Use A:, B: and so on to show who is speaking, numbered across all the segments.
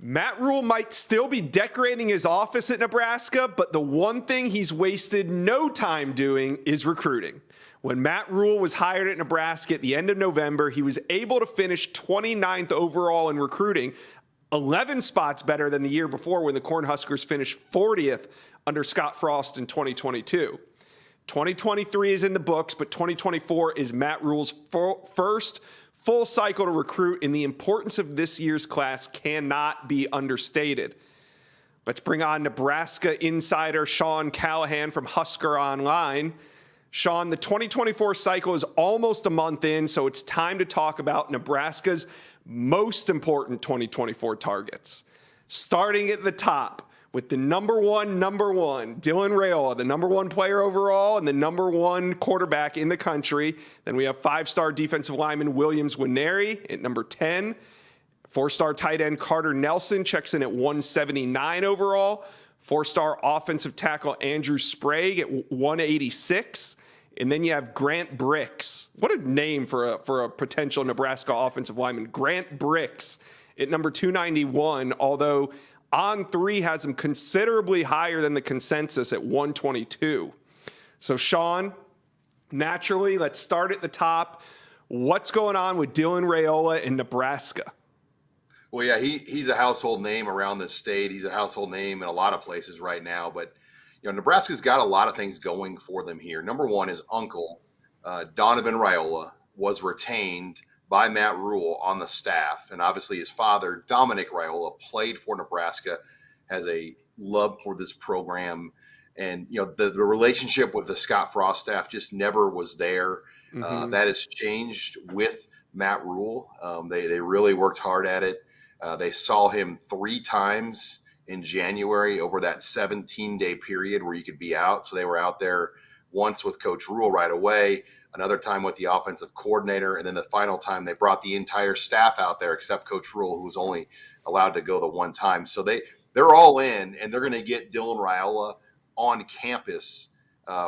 A: Matt Rhule might still be decorating his office at Nebraska, but the one thing he's wasted no time doing is recruiting. When Matt Rhule was hired at Nebraska at the end of November, he was able to finish 29th overall in recruiting, 11 spots better than the year before when the Cornhuskers finished 40th under Scott Frost in 2022. 2023 is in the books, but 2024 is Matt Rhule's first full cycle to recruit, and the importance of this year's class cannot be understated. Let's bring on Nebraska Insider Sean Callahan from Husker Online. Sean, the 2024 cycle is almost a month in, so it's time to talk about Nebraska's most important 2024 targets. Starting at the top with the number one, Dylan Raiola, the number one player overall and the number one quarterback in the country. Then we have five-star defensive lineman Williams Nwaneri at number 10. Four-star tight end Carter Nelson checks in at 179 overall. Four-star offensive tackle Andrew Sprague at 186. And then you have Grant Brix. What a name for a potential Nebraska offensive lineman. Grant Brix at number 291, although On3 has him considerably higher than the consensus at 122. So, Sean, naturally, let's start at the top. What's going on with Dylan Raiola in Nebraska?
B: Well, yeah, he's a household name around this state. He's a household name in a lot of places right now. But, Nebraska's got a lot of things going for them here. Number one, his uncle, Donovan Raiola, was retained by Matt Rhule on the staff. And obviously his father, Dominic Raiola, played for Nebraska, has a love for this program. And, the relationship with the Scott Frost staff just never was there. That has changed with Matt Rhule. They really worked hard at it. They saw him 3 times in January over that 17-day period where you could be out. So they were out there once with Coach Rhule right away, another time with the offensive coordinator, and then the final time they brought the entire staff out there except Coach Rhule, who was only allowed to go the one time. So they're all in, and they're going to get Dylan Raiola on campus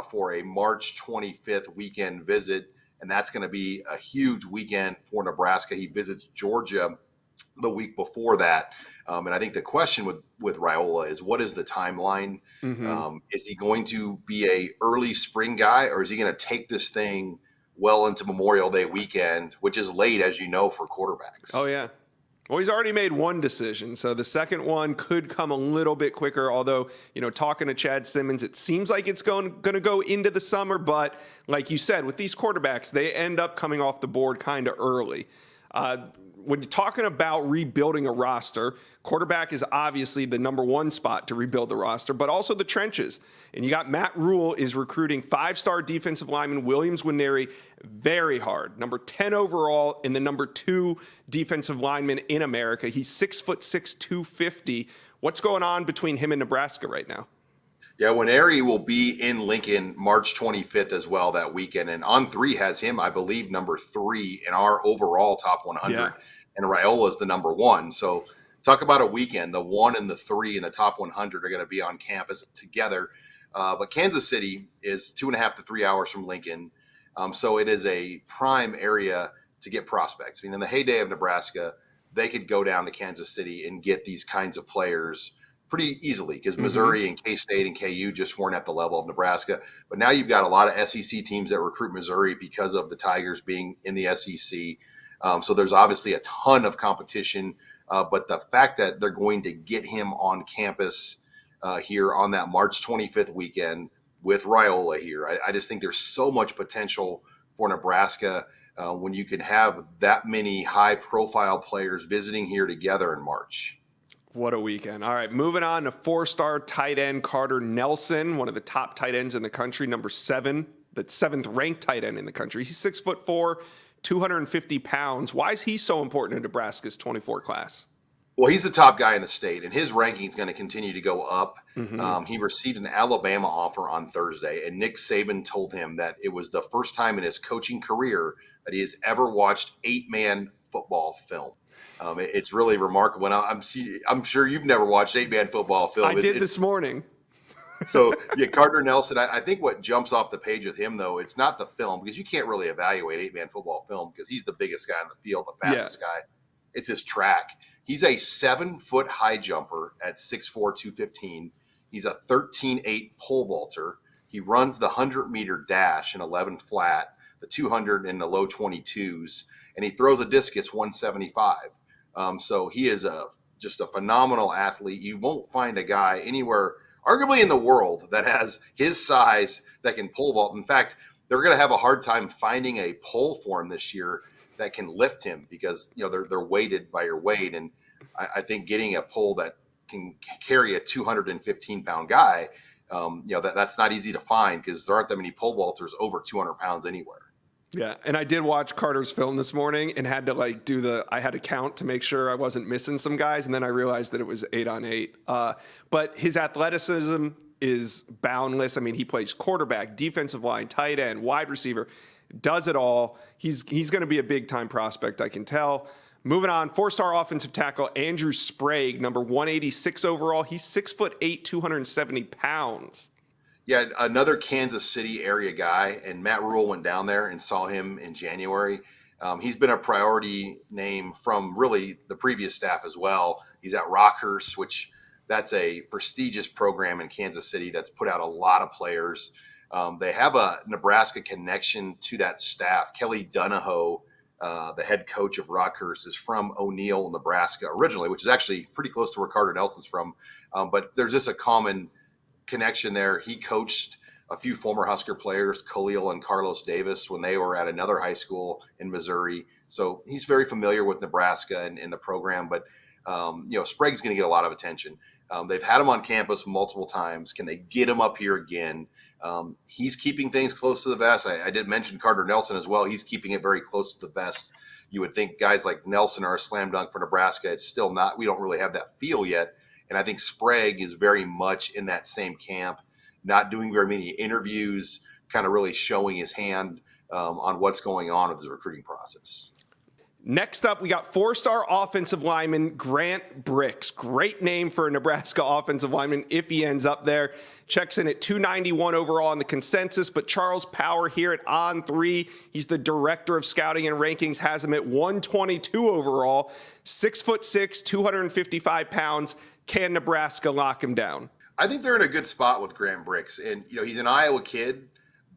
B: for a March 25th weekend visit, and that's going to be a huge weekend for Nebraska. He visits Georgia the week before that. And I think the question with Raiola is, what is the timeline? Is he going to be a early spring guy, or is he going to take this thing well into Memorial Day weekend, which is late, as you know, for quarterbacks?
A: Oh, yeah. Well, he's already made one decision, so the second one could come a little bit quicker, although, talking to Chad Simmons, it seems like it's going to go into the summer, but like you said, with these quarterbacks, they end up coming off the board kind of early. When you're talking about rebuilding a roster, quarterback is obviously the number one spot to rebuild the roster, but also the trenches. And you got Matt Rhule is recruiting 5-star defensive lineman Williams Nwaneri very hard. Number 10 overall and the number 2 defensive lineman in America. He's 6'6", 250. What's going on between him and Nebraska right now?
B: Yeah, Nwaneri will be in Lincoln March 25th as well that weekend. And On3 has him, I believe, number 3 in our overall top 100. Yeah. And Raiola is the number 1. So talk about a weekend. The 1 and the 3 in the top 100 are going to be on campus together. But Kansas City is 2.5 to 3 hours from Lincoln. So it is a prime area to get prospects. I mean, in the heyday of Nebraska, they could go down to Kansas City and get these kinds of players pretty easily because Missouri and K-State and KU just weren't at the level of Nebraska. But now you've got a lot of SEC teams that recruit Missouri because of the Tigers being in the SEC. So there's obviously a ton of competition. But the fact that they're going to get him on campus here on that March 25th weekend with Raiola here, I just think there's so much potential for Nebraska when you can have that many high-profile players visiting here together in March.
A: What a weekend. All right, moving on to 4-star tight end Carter Nelson, one of the top tight ends in the country, number 7, the 7th ranked tight end in the country. He's 6'4", 250 pounds. Why is he so important in Nebraska's 24 class?
B: Well, he's the top guy in the state, and his ranking is going to continue to go up. He received an Alabama offer on Thursday, and Nick Saban told him that it was the first time in his coaching career that he has ever watched 8-man football film. It's really remarkable. And I'm sure you've never watched 8-man football film.
A: I did this morning.
B: So, yeah, Carter Nelson, I think what jumps off the page with him, though, it's not the film, because you can't really evaluate 8-man football film because he's the biggest guy on the field, the fastest guy. It's his track. He's a 7-foot high jumper at 6'4", 215. He's a 13.8 pole vaulter. He runs the 100-meter dash in 11 flat, the 200 in the low 22s, and he throws a discus 175. So he is just a phenomenal athlete. You won't find a guy anywhere, arguably in the world, that has his size that can pole vault. In fact, they're going to have a hard time finding a pole for him this year that can lift him because they're weighted by your weight, and I think getting a pole that can carry a 215-pound guy, that's not easy to find because there aren't that many pole vaulters over 200 pounds anywhere.
A: Yeah, and I did watch Carter's film this morning and had to I had to count to make sure I wasn't missing some guys, and then I realized that it was 8-on-8. But his athleticism is boundless. I mean, he plays quarterback, defensive line, tight end, wide receiver, does it all. He's going to be a big-time prospect, I can tell. Moving on, 4-star offensive tackle Andrew Sprague, number 186 overall. He's 6'8", 270 pounds.
B: Yeah, another Kansas City area guy, and Matt Rhule went down there and saw him in January. He's been a priority name from really the previous staff as well. He's at Rockhurst, which that's a prestigious program in Kansas City that's put out a lot of players. They have a Nebraska connection to that staff. Kelly Donahoe, the head coach of Rockhurst, is from O'Neill, Nebraska originally, which is actually pretty close to where Carter Nelson's from. But there's just a common connection there. He coached a few former Husker players, Khalil and Carlos Davis, when they were at another high school in Missouri. So he's very familiar with Nebraska and the program. But Sprague's going to get a lot of attention. They've had him on campus multiple times. Can they get him up here again? He's keeping things close to the vest. I did mention Carter Nelson as well. He's keeping it very close to the vest. You would think guys like Nelson are a slam dunk for Nebraska. It's still not. We don't really have that feel yet. And I think Sprague is very much in that same camp, not doing very many interviews, kind of really showing his hand on what's going on with the recruiting process.
A: Next up, we got 4-star offensive lineman Grant Brix. Great name for a Nebraska offensive lineman if he ends up there. Checks in at 291 overall on the consensus, but Charles Power here at On3, he's the director of scouting and rankings, has him at 122 overall, 6'6", 255 pounds. Can Nebraska lock him down?
B: I think they're in a good spot with Grant Brix. And, he's an Iowa kid,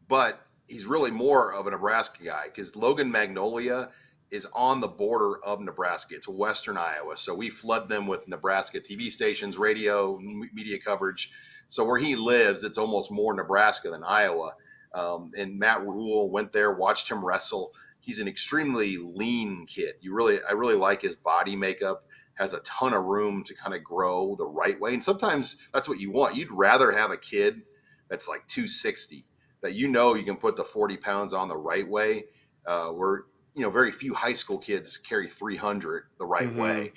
B: but he's really more of a Nebraska guy because Logan Magnolia is on the border of Nebraska. It's western Iowa. So we flood them with Nebraska TV stations, radio, media coverage. So where he lives, it's almost more Nebraska than Iowa. And Matt Rhule went there, watched him wrestle. He's an extremely lean kid. I really like his body makeup. Has a ton of room to kind of grow the right way. And sometimes that's what you want. You'd rather have a kid that's like 260 that you can put the 40 pounds on the right way, where very few high school kids carry 300 the right way.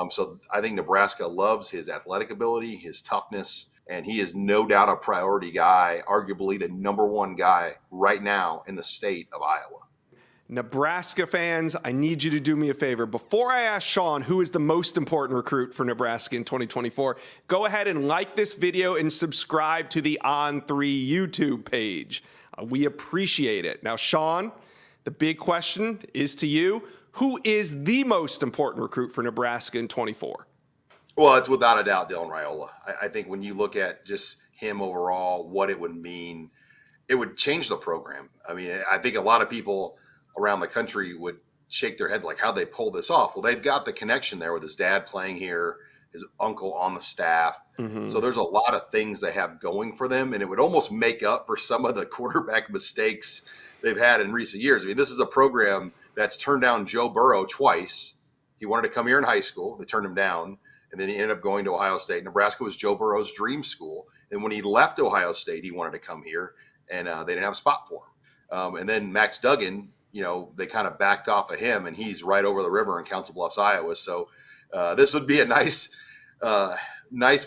B: So I think Nebraska loves his athletic ability, his toughness, and he is no doubt a priority guy, arguably the number one guy right now in the state of Iowa.
A: Nebraska fans, I need you to do me a favor. Before I ask Sean who is the most important recruit for Nebraska in 2024, go ahead and like this video and subscribe to the On3 YouTube page. We appreciate it. Now, Sean, the big question is to you. Who is the most important recruit for Nebraska in 24?
B: Well, it's without a doubt Dylan Raiola. I think when you look at just him overall, what it would mean, it would change the program. I mean, I think a lot of people around the country would shake their head like, how'd they pull this off? Well, they've got the connection there with his dad playing here, his uncle on the staff. So there's a lot of things they have going for them, and it would almost make up for some of the quarterback mistakes they've had in recent years. I mean, this is a program that's turned down Joe Burrow twice. He wanted to come here in high school. They turned him down, and then he ended up going to Ohio State. Nebraska was Joe Burrow's dream school. And when he left Ohio State, he wanted to come here, and they didn't have a spot for him. And then Max Duggan, they kind of backed off of him, and he's right over the river in Council Bluffs, Iowa. So this would be a nice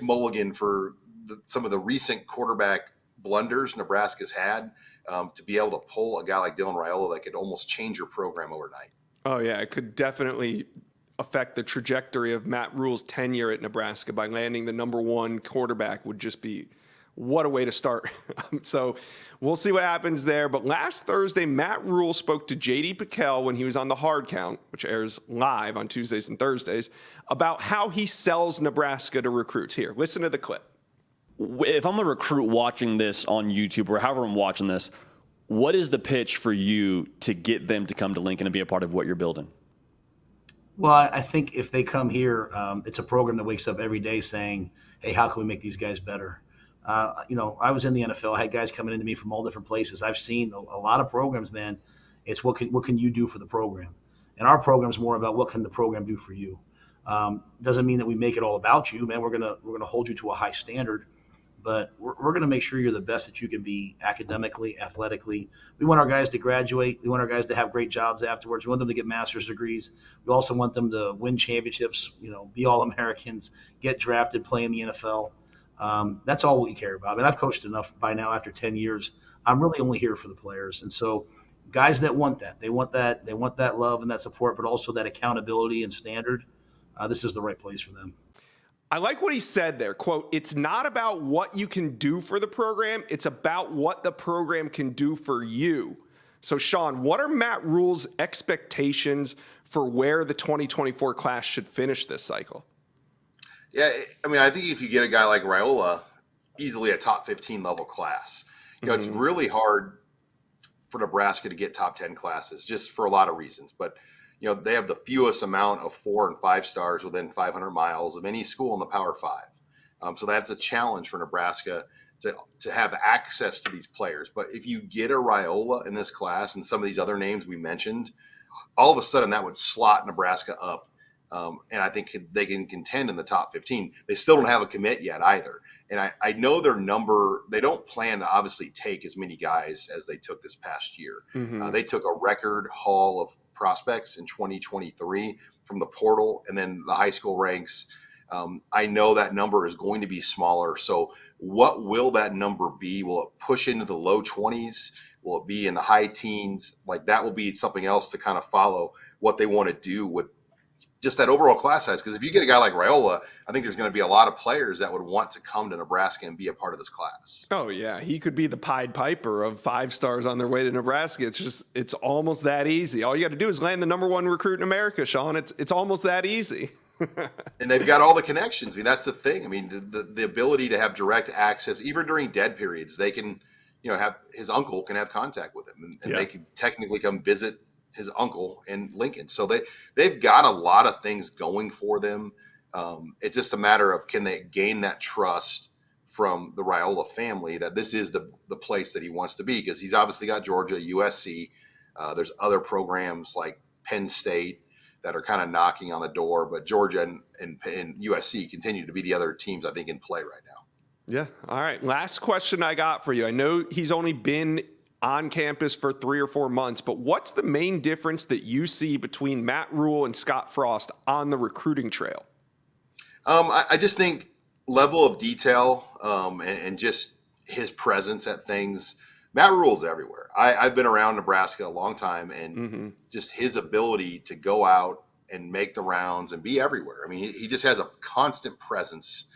B: mulligan for some of the recent quarterback blunders Nebraska's had, to be able to pull a guy like Dylan Raiola that could almost change your program overnight.
A: Oh, yeah, it could definitely affect the trajectory of Matt Rhule's tenure at Nebraska by landing the number one quarterback would just be What a way to start. So we'll see what happens there. But last Thursday, Matt Rhule spoke to J.D. Piquel when he was on the Hard Count, which airs live on Tuesdays and Thursdays, about how he sells Nebraska to recruits. Here, listen to the clip.
C: If I'm a recruit watching this on YouTube or however I'm watching this, what is the pitch for you to get them to come to Lincoln and be a part of what you're building?
D: Well, I think if they come here, it's a program that wakes up every day saying, hey, how can we make these guys better? I was in the NFL. I had guys coming into me from all different places. I've seen a lot of programs, man. It's what can you do for the program? And our program is more about what can the program do for you. Doesn't mean that we make it all about you, man. We're gonna hold you to a high standard, but we're gonna make sure you're the best that you can be academically, athletically. We want our guys to graduate. We want our guys to have great jobs afterwards. We want them to get master's degrees. We also want them to win championships, be All-Americans, get drafted, play in the NFL. That's all we care about. I mean, I've coached enough by now after 10 years. I'm really only here for the players. And so guys that want that, they want that love and that support, but also that accountability and standard. This is the right place for them.
A: I like what he said there. Quote, it's not about what you can do for the program. It's about what the program can do for you. So, Sean, what are Matt Rhule's expectations for where the 2024 class should finish this cycle?
B: Yeah, I mean, I think if you get a guy like Raiola, easily a top 15 level class. It's really hard for Nebraska to get top 10 classes just for a lot of reasons. But, they have the fewest amount of 4 and 5 stars within 500 miles of any school in the Power 5. So that's a challenge for Nebraska to have access to these players. But if you get a Raiola in this class and some of these other names we mentioned, all of a sudden that would slot Nebraska up. And I think they can contend in the top 15. They still don't have a commit yet either. And I know their number, they don't plan to obviously take as many guys as they took this past year. They took a record haul of prospects in 2023 from the portal and then the high school ranks. I know that number is going to be smaller. So what will that number be? Will it push into the low 20s? Will it be in the high teens? Like that will be something else to kind of follow what they want to do with just that overall class size. Because if you get a guy like Raiola, I think there's going to be a lot of players that would want to come to Nebraska and be a part of this class.
A: Oh, yeah. He could be the Pied Piper of 5 stars on their way to Nebraska. It's almost that easy. All you got to do is land the number 1 recruit in America, Sean. It's almost that easy.
B: And they've got all the connections. I mean, that's the thing. I mean, the ability to have direct access, even during dead periods, they can, have his uncle can have contact with him and they can technically come visit his uncle in Lincoln. So they've got a lot of things going for them. It's just a matter of can they gain that trust from the Raiola family that this is the place that he wants to be, because he's obviously got Georgia, USC. There's other programs like Penn State that are kind of knocking on the door, but Georgia and USC continue to be the other teams I think in play right now.
A: Yeah. All right. Last question I got for you. I know he's only been on campus for 3 or 4 months, but what's the main difference that you see between Matt Rhule and Scott Frost on the recruiting trail?
B: I just think level of detail and just his presence at things. Matt Rhule's everywhere. I've been around Nebraska a long time, and just his ability to go out and make the rounds and be everywhere. I mean, he just has a constant presence,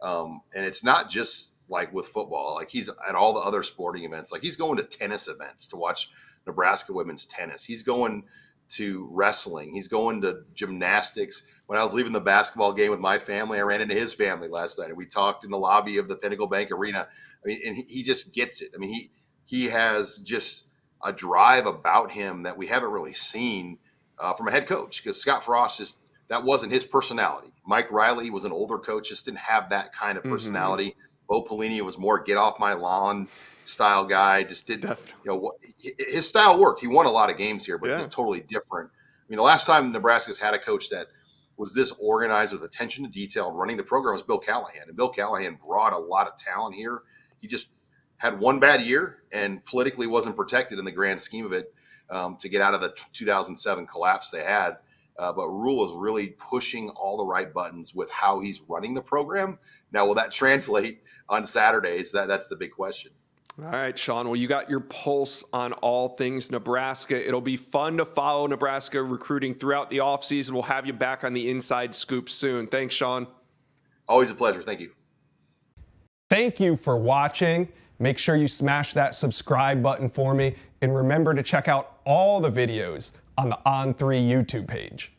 B: and it's not just like with football. Like he's at all the other sporting events. Like he's going to tennis events to watch Nebraska women's tennis. He's going to wrestling. He's going to gymnastics. When I was leaving the basketball game with my family, I ran into his family last night, and we talked in the lobby of the Pinnacle Bank Arena. I mean, and he just gets it. I mean, he has just a drive about him that we haven't really seen from a head coach, because Scott Frost that wasn't his personality. Mike Riley was an older coach, just didn't have that kind of personality. Bo Pelini was more get off my lawn style guy. Just didn't, his style worked. He won a lot of games here, but it's just totally different. I mean, the last time Nebraska's had a coach that was this organized with attention to detail and running the program was Bill Callahan. And Bill Callahan brought a lot of talent here. He just had one bad year and politically wasn't protected in the grand scheme of it to get out of the 2007 collapse they had. But Rhule is really pushing all the right buttons with how he's running the program. Now, will that translate on Saturdays? That's the big question.
A: All right, Sean. Well, you got your pulse on all things Nebraska. It'll be fun to follow Nebraska recruiting throughout the offseason. We'll have you back on the Inside Scoop soon. Thanks, Sean.
B: Always a pleasure. Thank you.
E: Thank you for watching. Make sure you smash that subscribe button for me, and remember to check out all the videos on the On3 YouTube page.